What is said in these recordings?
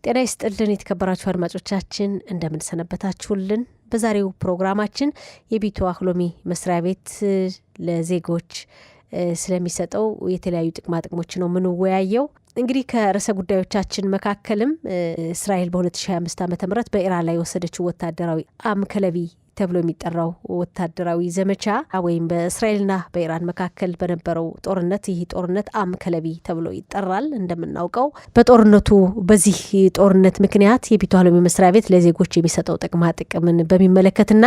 ጤና ይስጥልን የተከበራችሁ አድማጮቻችን እንደምን ሰነበታችሁልን። በዛሬው ፕሮግራማችን የቢቱ አክሎሚ መስሪያ ቤት ለዜጎች ስለሚሰጠው የተለያዩ ጥቅሞች ነው የምንወያየው። እንግዲህ ከርዕሰ ጉዳዮቻችን መካከልም እስራኤል በ2025 ዓ.ም በኢራን ላይ የወሰደችው ወታደራዊ አምከለቢ ተብሎ የሚጠራው ወታደራዊ ዘመቻ ወይም በእስራኤልና በኢራን መካከል በነበረው ጦርነት ይህ ጦርነት አምከለቢ ተብሎ ይጠራል። እንደምናውቀው በጦርነቱ በዚህ ጦርነት ምክንያት የቢቱ አክሎሚ መስሪያ ቤት ለዜጎች የሚሰጠው ጥቅምን በሚመለከትና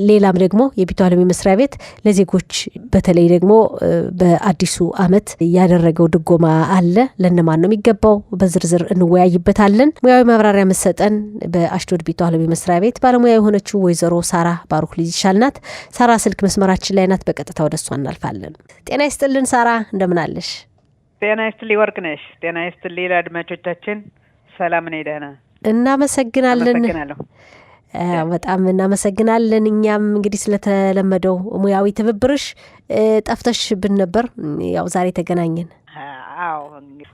ሌላም ደግሞ የቢቱ አክሎሚ መስሪያ ቤት ለዜጎች በተለይ ደግሞ በአዲሱ ዓመት ያደረገው ድጎማ አለ። ለነማን ነው የሚገባው? በዝርዝር እንወያይበታለን። ሙያዊ ማብራሪያ መሰጠን በአሽዶድ ቢቱ አክሎሚ መስሪያ ቤት ባለሙያ የሆነችው ወይዘሮ ሳራ ባሩክ ልጅ ይሻልናት። ሳራ ስልክ መስመራችን ላይ ናት። በቀጥታ ወደሷ እናልፋለን። ጤና ይስጥልን ሳራ፣ እንደምን አለሽ? ጤና ይስጥልኝ ወርቅነሽ። ጤና ይስጥልኝ ለአድማጮቻችን። ሰላም ነኝ፣ ደህና። እናመሰግናለን። በጣም እናመሰግናለን። እኛም እንግዲህ ስለተለመደው ሙያዊ ትብብርሽ ጠፍተሽብን ነበር። ያው ዛሬ ተገናኘን። አዎ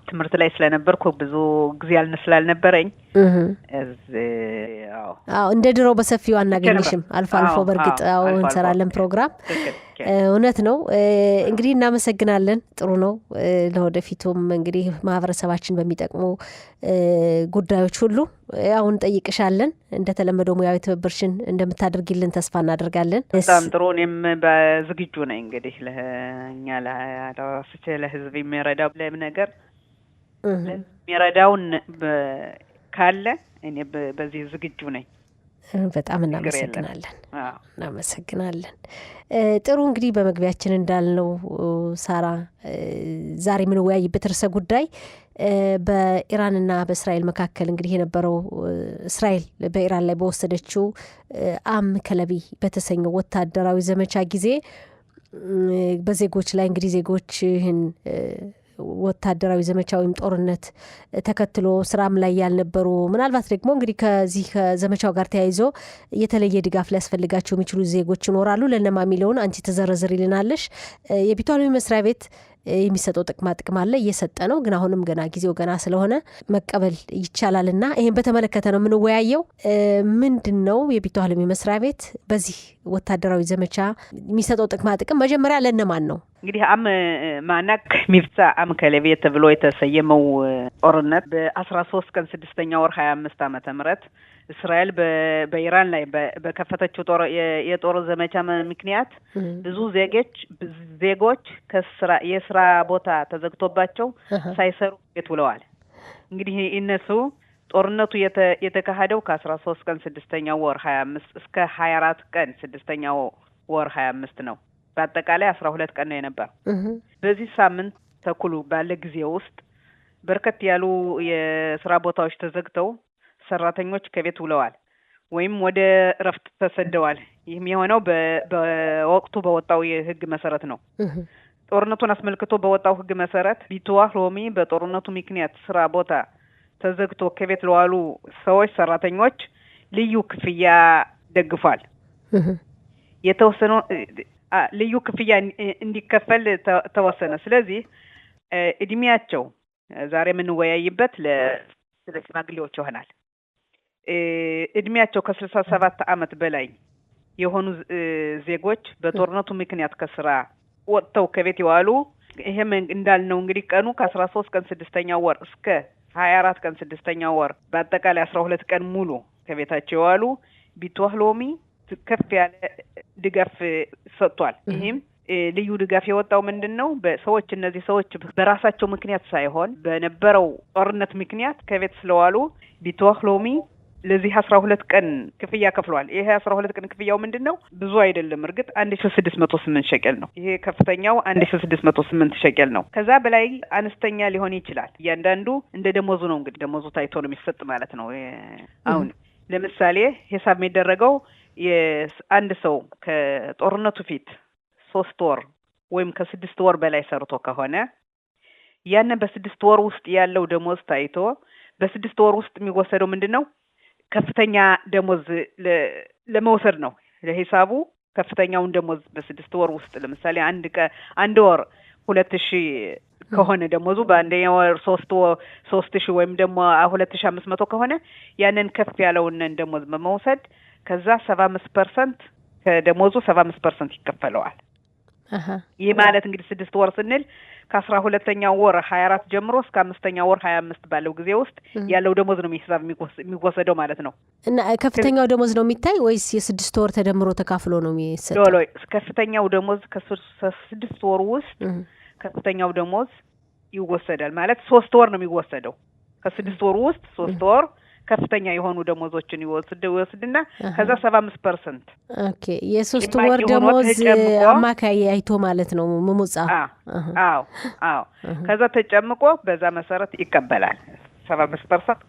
ትምህርት ላይ ስለነበርኩ ብዙ ጊዜ ስላልነበረኝ እንደ ድሮ በሰፊው አናገኝሽም። አልፎ አልፎ በእርግጥ እንሰራለን ፕሮግራም። እውነት ነው። እንግዲህ እናመሰግናለን። ጥሩ ነው። ለወደፊቱም እንግዲህ ማህበረሰባችን በሚጠቅሙ ጉዳዮች ሁሉ አሁን ጠይቅሻለን። እንደተለመደው ሙያዊ ትብብርሽን እንደምታደርጊልን ተስፋ እናደርጋለን። በጣም ጥሩ። እኔም በዝግጁ ነኝ። እንግዲህ ለእኛ ለህዝብ የሚረዳው ነገር የሚረዳውን ካለ እኔ በዚህ ዝግጁ ነኝ። በጣም እናመሰግናለን። ጥሩ። እንግዲህ በመግቢያችን እንዳልነው ሳራ ዛሬ የምንወያይበት ርዕሰ ጉዳይ በኢራንና በእስራኤል መካከል እንግዲህ የነበረው እስራኤል በኢራን ላይ በወሰደችው አምከለቢ በተሰኘው ወታደራዊ ዘመቻ ጊዜ በዜጎች ላይ እንግዲህ ዜጎች ይህን ወታደራዊ ዘመቻ ወይም ጦርነት ተከትሎ ስራም ላይ ያልነበሩ ምናልባት ደግሞ እንግዲህ ከዚህ ከዘመቻው ጋር ተያይዞ የተለየ ድጋፍ ሊያስፈልጋቸው የሚችሉ ዜጎች ይኖራሉ። ለነማ የሚለውን አንቺ ተዘረዝሪልናለሽ። የቢቱ አክሎሚ መስሪያ ቤት የሚሰጠው ጥቅም አለ፣ እየሰጠ ነው። ግን አሁንም ገና ጊዜው ገና ስለሆነ መቀበል ይቻላልና ይሄን በተመለከተ ነው የምንወያየው። ምንድን ነው የቢቱ አክሎሚ መስሪያ ቤት በዚህ ወታደራዊ ዘመቻ የሚሰጠው ጥቅም? መጀመሪያ ለነማን ነው? እንግዲህ ማናክ ሚፍጻ አምከለቢ ተብሎ የተሰየመው ጦርነት በ13 ቀን 6ኛ ወር 25 ዓመተ ምህረት እስራኤል በኢራን ላይ በከፈተችው የጦር ዘመቻ ምክንያት ብዙ ዜጎች የስራ ቦታ ተዘግቶባቸው ሳይሰሩ ቤት ውለዋል። እንግዲህ እነሱ ጦርነቱ የተካሄደው ከ13 ቀን 6ኛ ወር 25 እስከ 24 ቀን 6ኛ ወር 25 ነው። በአጠቃላይ 12 ቀን ነው የነበረው። በዚህ ሳምንት ተኩል ባለ ጊዜ ውስጥ በርከት ያሉ የስራ ቦታዎች ተዘግተው ሰራተኞች ከቤት ውለዋል ወይም ወደ እረፍት ተሰደዋል። ይህም የሆነው በወቅቱ በወጣው የህግ መሰረት ነው። ጦርነቱን አስመልክቶ በወጣው ህግ መሰረት ቢቱ አክሎሚ በጦርነቱ ምክንያት ስራ ቦታ ተዘግቶ ከቤት ለዋሉ ሰራተኞች ልዩ ክፍያ ደግፏል። የተወሰነ ልዩ ክፍያ እንዲከፈል ተወሰነ። ስለዚህ እድሜያቸው ዛሬ የምንወያይበት ለሽማግሌዎች ይሆናል። እድሜያቸው ከ67 ዓመት በላይ የሆኑ ዜጎች በጦርነቱ ምክንያት ከስራ ወጥተው ከቤት የዋሉ ይሄም እንዳልነው እንግዲህ ቀኑ ከ13 ቀን 6ኛ ወር እስከ 24 ቀን 6ኛ ወር በአጠቃላይ 12 ቀን ሙሉ ከቤታቸው የዋሉ ቢቱ አክሎሚ ከፍ ያለ ድጋፍ ሰጥቷል። ይህም ልዩ ድጋፍ የወጣው ምንድነው? እነዚህ ሰዎች በራሳቸው ምክንያት ሳይሆን በነበረው ጦርነት ምክንያት ከቤት ስለዋሉ ቢቱ አክሎሚ ለዚህ 12 ቀን ክፍያ ከፍሏል። ይሄ 12 ቀን ክፍያው ምንድነው? ብዙ አይደለም። እርግጥ 1608 ሸቀል ነው። ይሄ ከፍተኛው 1608 ሸቀል ነው። ከዛ በላይ አነስተኛ ሊሆን ይችላል። እያንዳንዱ እንደ ደሞዙ ነው። እንግዲህ ደሞዙ ታይቶ ነው የሚሰጥ ማለት ነው። አሁን ለምሳሌ ሂሳብ የሚደረገው አንድ ሰው ከጦርነቱ ፊት 3 ወር ወይም ከ6 ወር በላይ ሰርቶ ከሆነ ያንን በ6 ወር ውስጥ ያለው ደሞዝ ታይቶ በ6 ወር ውስጥ የሚወሰደው ምንድነው? ከፍተኛ ደሞዝ ለመውሰድ ነው። ለሂሳቡ ከፍተኛውን ደሞዝ በ6 ወር ውስጥ ለምሳሌ አንድ ወር 2000 ከሆነ ደሞዙ በአንደኛው ወር 3000 ወይም ደግሞ 2500 ከሆነ ያንን ከፍ ያለውን ደሞዝ በመውሰድ ከዛ 75% ከደሞዙ 75% ይከፈለዋል። ይህ ማለት እንግዲህ 6 ወር ስንል ከ12ኛው ወር 24 ጀምሮ እስከ 5ኛው ወር 25 ባለው ጊዜ ውስጥ ያለው ደሞዝ ነው የሚወሰደው ማለት ነው። እና ከፍተኛው ደሞዝ ነው የሚታይ ወይስ የ6 ወር ተደምሮ ተካፍሎ ነው የሚሰጠው? ሎሎ ከፍተኛው ደሞዝ ከ6 ወር ውስጥ ከፍተኛው ደሞዝ ይወሰዳል ማለት 3 ወር ነው የሚወሰደው። ከ6 ወር ውስጥ 3 ወር ከፍተኛ የሆኑ ደሞዞችን ይወስድና ከዛ 75%። ኦኬ የ3 ወር ደሞዝ አማካይ አይቶ ማለት ነው መሙጻ። አዎ ከዛ ተጨምቆ በዛ መሰረት ይቀበላል 75%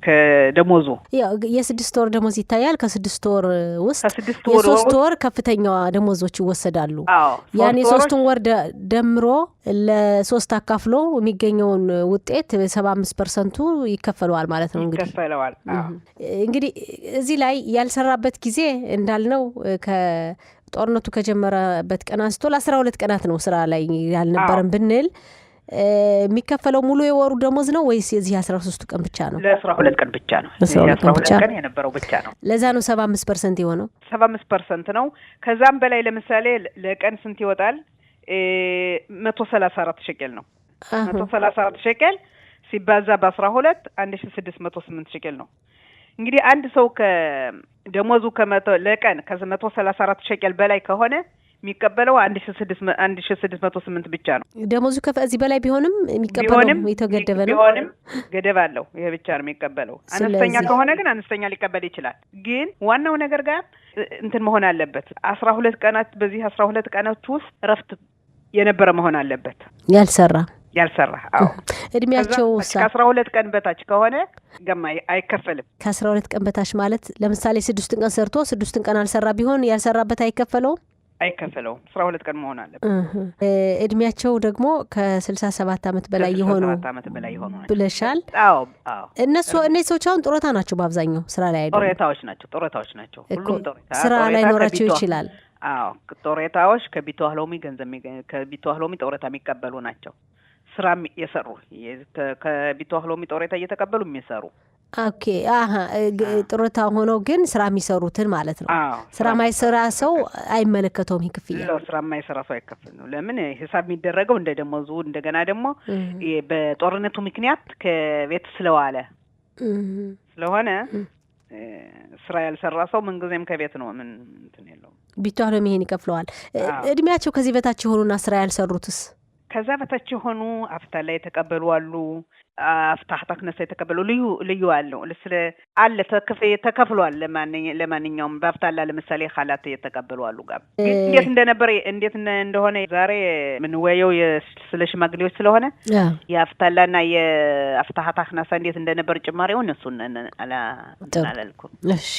ከደሞዙ። ያው የ6 ወር ደሞዝ ይታያል። ከ6 ወር ውስጥ የ3 ወር ከፍተኛው ደሞዞች ይወሰዳሉ። ያኔ 3 ወር ደምሮ ለ3 አካፍሎ የሚገኘውን ውጤት 75% ይከፈለዋል ማለት ነው። እንግዲህ ይከፈለዋል። እንግዲህ እዚህ ላይ ያልሰራበት ጊዜ እንዳልነው ከጦርነቱ ከጀመረበት ቀን አንስቶ ለ12 ቀናት ነው ስራ ላይ ያልነበረን ብንል የሚከፈለው ሙሉ የወሩ ደሞዝ ነው ወይስ የዚህ 13 ቀን ብቻ ነው? ለ12 ቀን ብቻ ነው። 12 ቀን የነበረው ብቻ ነው። ለዛ ነው 75% የሆነው። 75% ነው። ከዛም በላይ ለምሳሌ ለቀን ስንት ይወጣል? 134 ሸቄል ነው። 134 ሸቄል ሲባዛ በ12 1608 ሸቄል ነው። እንግዲህ አንድ ሰው ከደሞዙ ለቀን ከ134 ሸቄል በላይ ከሆነ የሚቀበለው 1608 ብቻ ነው። ደሞዙ ከዚህ በላይ ቢሆንም የሚቀበለው የተገደበ ነው። ቢሆንም ገደብ አለው። ይሄ ብቻ ነው የሚቀበለው። አነስተኛ ከሆነ ግን አነስተኛ ሊቀበል ይችላል። ግን ዋናው ነገር ጋር እንትን መሆን አለበት። 12 ቀናት በዚህ 12 ቀናት ውስጥ እረፍት የነበረ መሆን አለበት። ያልሰራ አዎ። እድሜያቸው ከ12 ቀን በታች ከሆነ ገማ አይከፈልም። ከ12 ቀን በታች ማለት ለምሳሌ 6 ቀን ሰርቶ 6 ቀን አልሰራ ቢሆን ያልሰራበት አይከፈለውም። 12 ቀን መሆን አለበት። እድሜያቸው ደግሞ ከ67 ዓመት በላይ የሆኑ ብለሻል። አዎ እነዚህ ሰዎች አሁን ጡረታ ናቸው። በአብዛኛው ስራ ላይ አይደሉም። ጡረታዎች ናቸው። ሁሉም ጡረታ ስራ ላይ ኖራቸው ይችላል። አዎ ጡረታዎች ከቢቷህሎሚ ጡረታ የሚቀበሉ ናቸው። ስራ የሰሩ ከቢቷህሎሚ ጡረታ እየተቀበሉ የሚሰሩ። ኦኬ ጡረታ ሆነው ግን ስራ የሚሰሩትን ማለት ነው። ስራ ማይሰራ ሰው አይመለከተውም። ክፍያ ስራ ማይሰራ ሰው አይከፍልም። ለምን ሂሳብ የሚደረገው እንደ ደሞዙ እንደገና ደግሞ በጦርነቱ ምክንያት ከቤት ስለዋለ ስለሆነ ስራ ያልሰራ ሰው ምንጊዜም ከቤት ነው። ምን እንትን የለውም። ቢቷህሎሚ ይሄን ይከፍለዋል። እድሜያቸው ከዚህ በታች የሆኑና ስራ ያልሰሩትስ? ከዛ በታች የሆኑ አፍታ ላይ የተቀበሉ አሉ። አፍታህ ነሳ የተቀበሉ ልዩ አለው ለስለ አለ ተከፍሏል። ለማንኛውም በአፍታላ ለምሳሌ ኻላት የተቀበሉ አሉ። ጋር እንዴት እንደሆነ ዛሬ ምን ወየው ስለ ሽማግሌዎች ስለሆነ የአፍታላና የአፍታህ ነሳ እንዴት እንደነበር ጭማሪው እነሱን አላልኩም። እሺ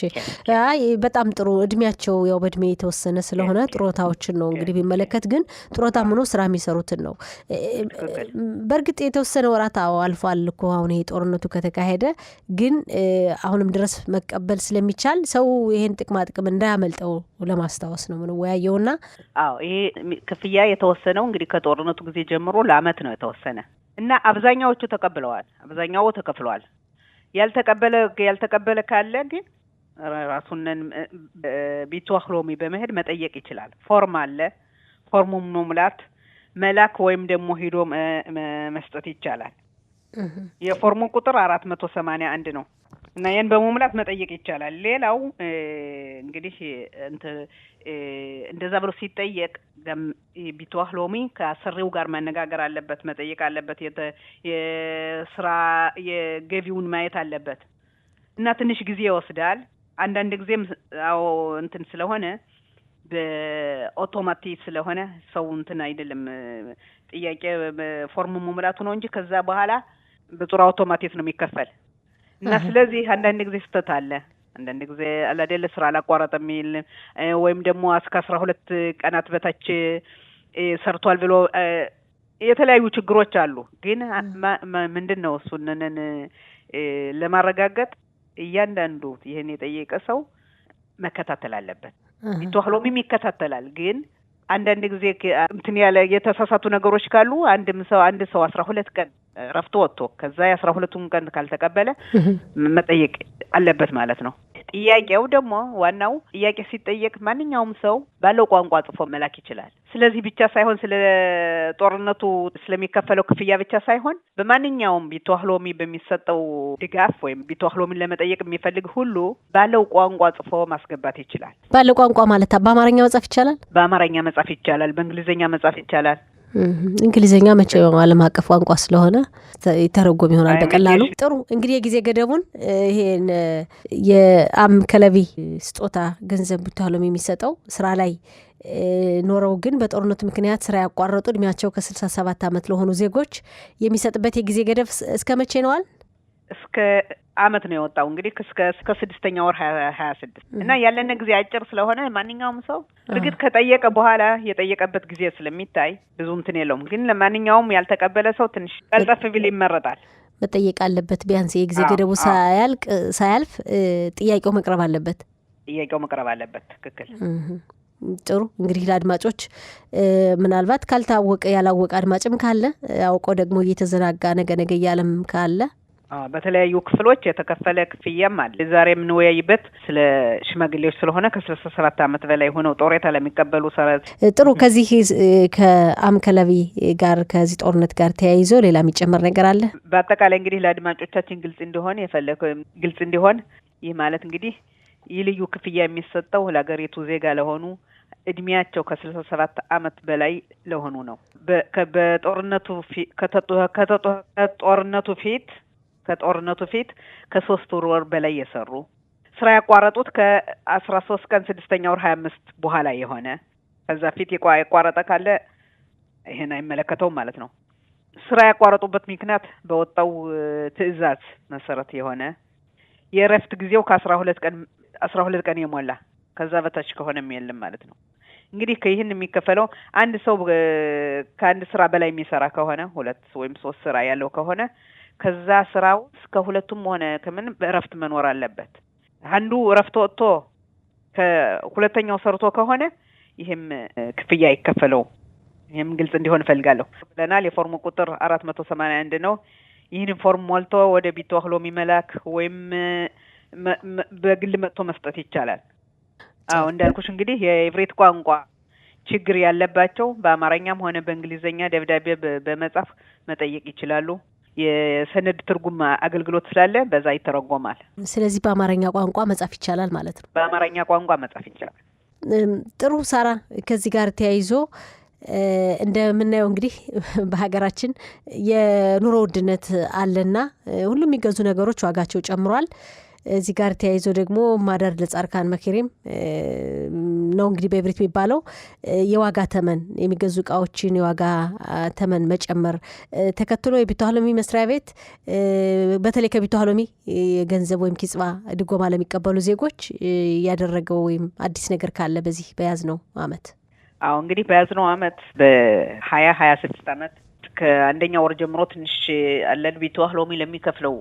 በጣም ጥሩ። እድሜያቸው ያው በእድሜ የተወሰነ ስለሆነ ጡረታዎችን ነው እንግዲህ ቢመለከት፣ ግን ጡረታ ምኖ ስራ የሚሰሩትን ነው። በእርግጥ የተወሰነ ወራት አልፏል እኮ አሁን ይሄ ጦርነቱ ከተካሄደ፣ ግን አሁንም ድረስ መቀበል ስለሚቻል ሰው ይሄን ጥቅም እንዳያመልጠው ለማስታወስ ነው ምንወያየውና። ይሄ ክፍያ የተወሰነው እንግዲህ ከጦርነቱ ጊዜ ጀምሮ ለአመት ነው የተወሰነ እና አብዛኛዎቹ ተቀብለዋል። አብዛኛው ተከፍለዋል። ያልተቀበለ ካለ ግን ራሱንን ቢቷህሎሚ በመሄድ መጠየቅ ይችላል። ፎርም አለ። ፎርሙን መሙላት መላክ ወይም ደግሞ ሄዶ መስጠት ይቻላል። የፎርሙ ቁጥር 481 ነው እና ያን በመሙላት መጠየቅ ይቻላል። ሌላው እንግዲህ እንደዛ ብሎ ሲጠየቅ ቢቷህሎሚ ከአሰሪው ጋር መነጋገር አለበት፣ መጠየቅ አለበት። የስራ የገቢውን ማየት አለበት እና ትንሽ ጊዜ ይወስዳል። አንዳንድ ጊዜም እንትን ስለሆነ በአውቶማቲክ ስለሆነ ሰው እንትን አይደለም ጥያቄ ፎርም መሙላቱ ነው እንጂ ከዛ በኋላ በጥሩ አውቶማቲክ ነው የሚከፈል እና ስለዚህ አንዳንድ ጊዜ ስተት አለ። አንዳንድ ጊዜ አላደለ ስራ አላቋረጠም የሚል ወይም ደግሞ እስከ 12 ቀናት በታች ሰርቷል ብሎ የተለያዩ ችግሮች አሉ። ግን ምንድነው እሱንን ለማረጋገጥ እያንዳንዱ ይሄን የጠየቀ ሰው መከታተል አለበት። ቢቷህሎሚም ይከታተላል። ግን አንዳንድ ጊዜ እንትን ያለ የተሳሳቱ ነገሮች ካሉ አንድ ሰው 12 ቀን ረፍቶ ወጥቶ ከዛ የ12ቱን ቀን ካልተቀበለ መጠየቅ አለበት ማለት ነው። ጥያቄው ደግሞ ዋናው ጥያቄ ሲጠየቅ ማንኛውም ሰው ባለው ቋንቋ ጽፎ መላክ ይችላል። ስለዚህ ብቻ ሳይሆን ስለ ጦርነቱ ስለሚከፈለው ክፍያ ብቻ ሳይሆን በማንኛውም ቢትዋህ ሎሚ በሚሰጠው ድጋፍ ወይም ቢትዋህ ሎሚን ለመጠየቅ የሚፈልግ ሁሉ ባለው ቋንቋ ጽፎ ማስገባት ይችላል። ባለው ቋንቋ ማለት በአማርኛ መጻፍ ይቻላል? በአማርኛ መጻፍ ይቻላል፣ በእንግሊዝኛ መጻፍ ይቻላል። እንግሊዝኛ መቼም ዓለም አቀፍ ቋንቋ ስለሆነ ይተረጎም ይሆናል በቀላሉ። ጥሩ እንግዲህ የጊዜ ገደቡን ይሄን የአም ከለቢ ስጦታ ገንዘብ ቢትዋህ ሎሚ የሚሰጠው ስራ ላይ ኖረው ግን በጦርነቱ ምክንያት ስራ ያቋረጡ እድሜያቸው ከ67 ዓመት ለሆኑ ዜጎች የሚሰጥበት የጊዜ ገደብ እስከ መቼ ነዋል? እስከ አመት ነው የወጣው እንግዲህ እስከ 6ኛ ወር 26 እና ያለነ ጊዜ አጭር ስለሆነ ማንኛውም ሰው እርግጥ ከጠየቀ በኋላ የጠየቀበት ጊዜ ስለሚታይ ብዙ እንትን የለውም። ግን ለማንኛውም ያልተቀበለ ሰው ትንሽ ቀልጠፍ ቢል ይመረጣል። መጠየቅ አለበት። ቢያንስ የጊዜ ገደቡ ሳያልፍ ጥያቄው መቅረብ አለበት። ትክክል። ጥሩ እንግዲህ ለአድማጮች ምናልባት ካልታወቀ ያላወቀ አድማጭም ካለ አውቆ ደግሞ እየተዘናጋ ነገ እያለም ካለ በተለያዩ ክፍሎች የተከፈለ ክፍያም አለ። ዛሬ የምንወያይበት ስለ ሽማግሌዎች ስለሆነ ከ67 ዓመት በላይ ሆነው ጦሬታ ለሚቀበሉ ሰራት። ጥሩ ከዚህ ከአም ከለቢ ጋር ከዚህ ጦርነት ጋር ተያይዞ ሌላ የሚጨመር ነገር አለ? በአጠቃላይ እንግዲህ ለአድማጮቻችን ግልጽ እንዲሆን ይህ ማለት እንግዲህ ይህ ልዩ ክፍያ የሚሰጠው ለሀገሪቱ ዜጋ ለሆኑ እድሜያቸው ከ67 ዓመት በላይ ለሆኑ ነው። ከጦርነቱ ፊት ከ3 ወር በላይ የሰሩ ስራ ያቋረጡት ከ13 ቀን 6ኛ ወር 25 በኋላ የሆነ ከዛ ፊት ያቋረጠ ካለ ይሄን አይመለከተውም ማለት ነው። ስራ ያቋረጡበት ምክንያት በወጣው ትዕዛዝ መሰረት የሆነ የእረፍት ጊዜው ከ12 ቀን የሞላ ከዛ በታች ከሆነም የለም ማለት ነው። እንግዲህ ከይህን የሚከፈለው አንድ ሰው ከአንድ ስራ በላይ የሚሰራ ከሆነ 2 ወይም 3 ስራ ያለው ከሆነ ከዛ ስራው ከሁለቱም ሆነ ከምን በእረፍት መኖር አለበት። አንዱ እረፍት ወጥቶ ከሁለተኛው ሰርቶ ከሆነ ይሄም ክፍያ አይከፈለው። ይሄም ግልጽ እንዲሆን ፈልጋለሁ ብለናል። የፎርሙ ቁጥር 481 ነው። ይህን ፎርም ሞልቶ ወደ ቢትዋህ ሎሚ መላክ ወይም በግል መጥቶ መስጠት ይቻላል። እንዳልኩሽ እንግዲህ የኢብሪት ቋንቋ ችግር ያለባቸው በአማርኛም ሆነ በእንግሊዝኛ ደብዳቤ በመጻፍ መጠየቅ ይችላሉ። የሰነድ ትርጉም አገልግሎት ስላለ በዛ ይተረጎማል። ስለዚህ በአማርኛ ቋንቋ መጻፍ ይቻላል ማለት ነው። በአማርኛ ቋንቋ መጻፍ ይቻላል። ጥሩ ሳራ፣ ከዚህ ጋር ተያይዞ እንደምናየው እንግዲህ በሀገራችን የኑሮ ውድነት አለና ሁሉም የሚገዙ ነገሮች ዋጋቸው ጨምሯል። እዚህ ጋር ተያይዞ ደግሞ ማዳር ለጻርካን መከሬም ነው እንግዲህ በኢብሪት የሚባለው የዋጋ ተመን የሚገዙ እቃዎችን የዋጋ ተመን መጨመር ተከትሎ የቢትዋህ ሎሚ መስሪያ ቤት በተለይ ከቢትዋህ ሎሚ ገንዘብ ወይም ኪጽባ ድጎማ ለሚቀበሉ ዜጎች ያደረገው ወይም አዲስ ነገር ካለ በዚህ በያዝነው አመት? እንግዲህ በያዝነው አመት በ2026 አመት ከአንደኛ ወር ጀምሮ ትንሽ አለን ቢትዋህ ሎሚ ለሚከፍለው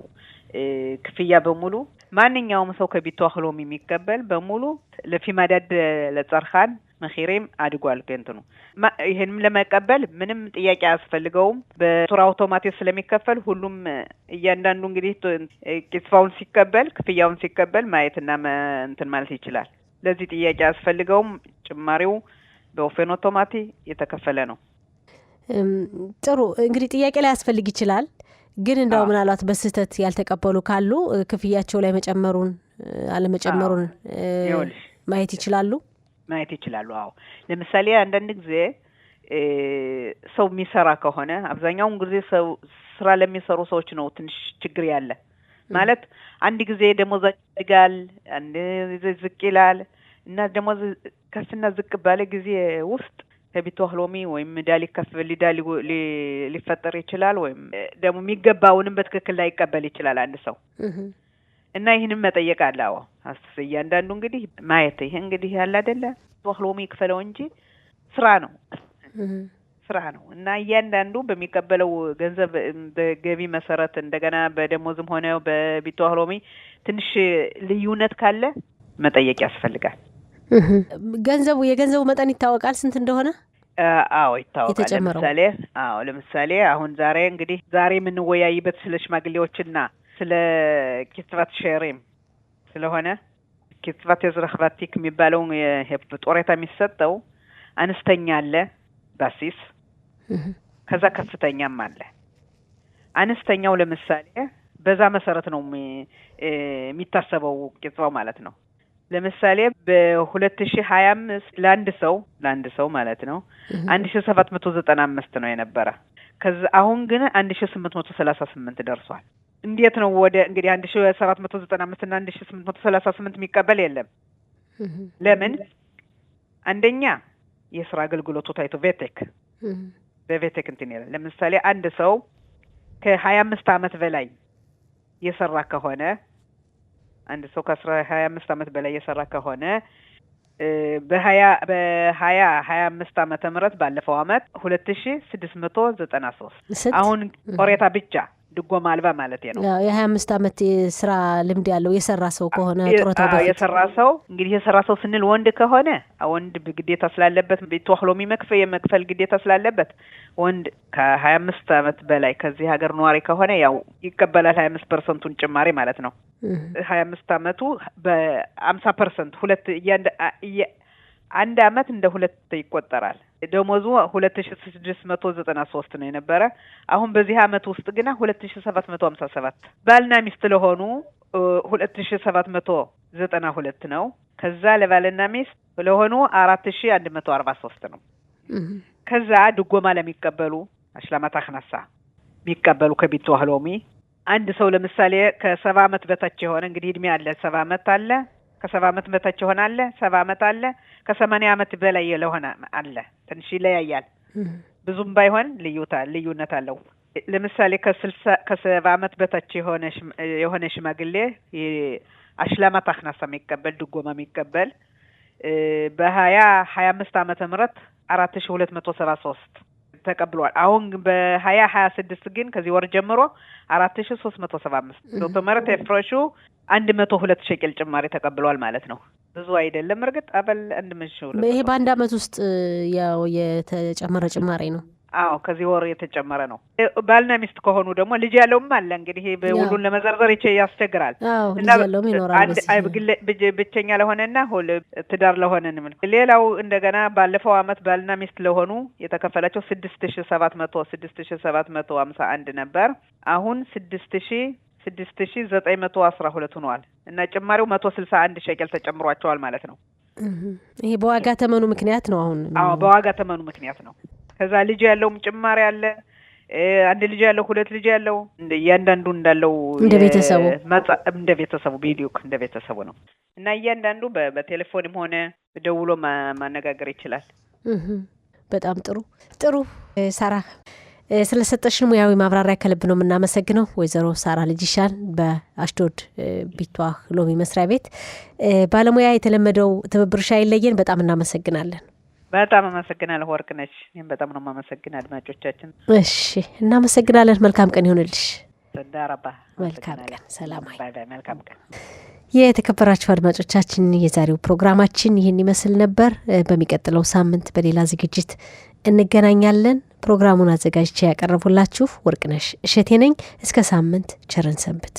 ክፍያ በሙሉ ማንኛውም ሰው ከቢትዋህ ሎሚ የሚቀበል በሙሉ ለፊማዳድ ለጻርካን መከሬም አድጓል። ገንተኑ ይሄንም ለመቀበል ምንም ጥያቄ አያስፈልገውም። በሱራ አውቶማቲክ ስለሚከፈል ሁሉም እያንዳንዱ እንግዲህ ኪስፋውን ሲቀበል ክፍያውን ሲቀበል ማየትና እንትን ማለት ይችላል። ለዚህ ጥያቄ አያስፈልገውም። ጭማሪው በኦፌን አውቶማቲክ የተከፈለ ነው። ጥሩ እንግዲህ ጥያቄ ላይ ያስፈልግ ይችላል። ግን እንደው ምናልባት በስህተት ያልተቀበሉ ካሉ ክፍያቸው ላይ መጨመሩን አለመጨመሩን ማየት ይችላሉ። ለምሳሌ አንዳንድ ጊዜ ሰው የሚሰራ ከሆነ አብዛኛውን ጊዜ ሰው ስራ ለሚሰሩ ሰዎች ነው ትንሽ ችግር ያለ ማለት አንድ ጊዜ ደሞዛቸው ይጋል፣ አንድ ዝቅ ይላል እና ደሞዝ ከፍና ዝቅ ባለ ጊዜ ውስጥ ከቢትዋህ ሎሚ ወይም ዳሊ ከፍ ሊፈጠር ይችላል ወይም ደግሞ የሚገባውንም በትክክል ላይ ይቀበል ይችላል አንድ ሰው እና ይህንን መጠየቅ አለ። እያንዳንዱ እንግዲህ ማየት ይሄ እንግዲህ ያለ አይደለ ቢትዋህ ሎሚ ይክፈለው እንጂ ስራ ነው እና እያንዳንዱ በሚቀበለው ገንዘብ በገቢ መሰረት እንደገና በደሞዝም ሆነ በቢትዋህ ሎሚ ትንሽ ልዩነት ካለ መጠየቅ ያስፈልጋል። የገንዘቡ መጠን ይታወቃል ስንት እንደሆነ? አዎ ይታወቃል። ለምሳሌ አሁን ዛሬ የምንወያይበት ስለ ሽማግሌዎችና ስለ ኪትቫት ሼሬም ስለሆነ ኪትቫት የዝረኽ ቫቲክ የሚባለው ጦሬታ የሚሰጠው አነስተኛ አለ ባሲስ፣ ከዛ ከፍተኛም አለ። አነስተኛው ለምሳሌ በዛ መሰረት ነው የሚታሰበው ቂጥባው ማለት ነው። ለምሳሌ በ2025 ለአንድ ሰው ማለት ነው 1795 ነው የነበረ። ከዛ አሁን ግን 1838 ደርሷል። እንዴት ነው ወደ እንግዲህ 1795 እና 1838 የሚቀበል የለም። ለምን? አንደኛ የስራ አገልግሎቱ ታይቶ በቬቴክ እንትን ይላል። ለምሳሌ አንድ ሰው ከ25 ዓመት በላይ የሰራ ከሆነ ከ25 ዓመት በላይ የሰራ ከሆነ በ2025 ዓመተ ምህረት ባለፈው አመት 2693 አሁን ጦሬታ ብቻ ድጎማ አልባ ማለት ነው። የ25 ዓመት ስራ ልምድ ያለው የሰራ ሰው ከሆነ ጦሬታው በፊት የሰራ ሰው እንግዲህ የሰራ ሰው ስንል ወንድ ከሆነ ወንድ ግዴታ ስላለበት ቢተዋህሎሚ የመክፈል ግዴታ ስላለበት ወንድ ከ25 ዓመት በላይ ከዚህ ሀገር ነዋሪ ከሆነ ያው ይቀበላል 25% ጭማሪ ማለት ነው። 25 ዓመቱ በ50% ሁለት አንድ አመት እንደ ሁለት ይቆጠራል። ደሞዙ 2693 ነው የነበረ። አሁን በዚህ አመት ውስጥ ግን 2757 ባልና ሚስት ለሆኑ 2792 ነው። ከዛ ለባልና ሚስት ለሆኑ 4143 ነው። ከዛ ድጎማ ለሚቀበሉ አሽላማት አክናሳ የሚቀበሉ ከቢተዋህሎሚ አንድ ሰው ለምሳሌ ከ70 አመት በታች የሆነ እንግዲህ እድሜ አለ 70 አመት አለ፣ ከ70 አመት በታች የሆነ አለ፣ 70 አመት አለ፣ ከ80 አመት በላይ የሆነ አለ። ትንሽ ይለያያል። ብዙም ባይሆን ልዩነት አለው። ለምሳሌ ከ70 አመት በታች የሆነ ሽማግሌ አሽላማት አክናሳ የሚቀበል ድጎማ የሚቀበል በ2025 ዓመተ ምህረት 4273 ተቀብሏል። አሁን በ2026 ግን ከዚህ ወር ጀምሮ 4375 ዶክተር ፍሬሹ 102 ሸቅል ጭማሪ ተቀብሏል ማለት ነው። ብዙ አይደለም እርግጥ አበል አንድ ምንሽው ይሄ በአንድ አመት ውስጥ ያው የተጨመረ ጭማሪ ነው። አዎ ከዚህ ወር የተጨመረ ነው። ባልና ሚስት ከሆኑ ደግሞ ልጅ ያለውም አለ። እንግዲህ በሁሉን ለመዘርዘር ያስቸግራል። እና ያለውም ይኖራል። ብቸኛ ለሆነና ትዳር ለሆነ ሌላው እንደገና ባለፈው አመት ባልና ሚስት ለሆኑ የተከፈላቸው 6751 ነበር። አሁን 6912 ሆኗል እና ጭማሪው 161 ሸቀል ተጨምሯቸዋል ማለት ነው። ይሄ በዋጋ ተመኑ ምክንያት ነው። አሁን በዋጋ ተመኑ ምክንያት ነው። ከዛ ልጅ ያለውም ጭማሪ አለ። አንድ ልጅ ያለው ሁለት ልጅ ያለው እያንዳንዱ እንዳለው እንደ ቤተሰቡ ቢዲዮክ እንደ ቤተሰቡ ነው እና እያንዳንዱ በቴሌፎንም ሆነ ደውሎ ማነጋገር ይችላል። በጣም ጥሩ ሳራ ስለሰጠሽን ሙያዊ ማብራሪያ ከልብ ነው የምናመሰግነው። ወይዘሮ ሳራ ልጅሻን በአሽዶድ ቢተዋህሎሚ መስሪያ ቤት ባለሙያ፣ የተለመደው ትብብርሽ አይለየን። በጣም እናመሰግናለን። በጣም አመሰግናለሁ ወርቅነሽ። እኔም በጣም ነው የማመሰግን አድማጮቻችን። እሺ እናመሰግናለን። መልካም ቀን ይሁንልሽ። ተዳረባ። መልካም ቀን። ሰላማዊ። ባይ። መልካም ቀን። የተከበራችሁ አድማጮቻችን የዛሬው ፕሮግራማችን ይህን ይመስል ነበር። በሚቀጥለው ሳምንት በሌላ ዝግጅት እንገናኛለን። ፕሮግራሙን አዘጋጅቼ ያቀረቡላችሁ ወርቅነሽ እሸቴ ነኝ። እስከ ሳምንት ቸርን ሰንብት።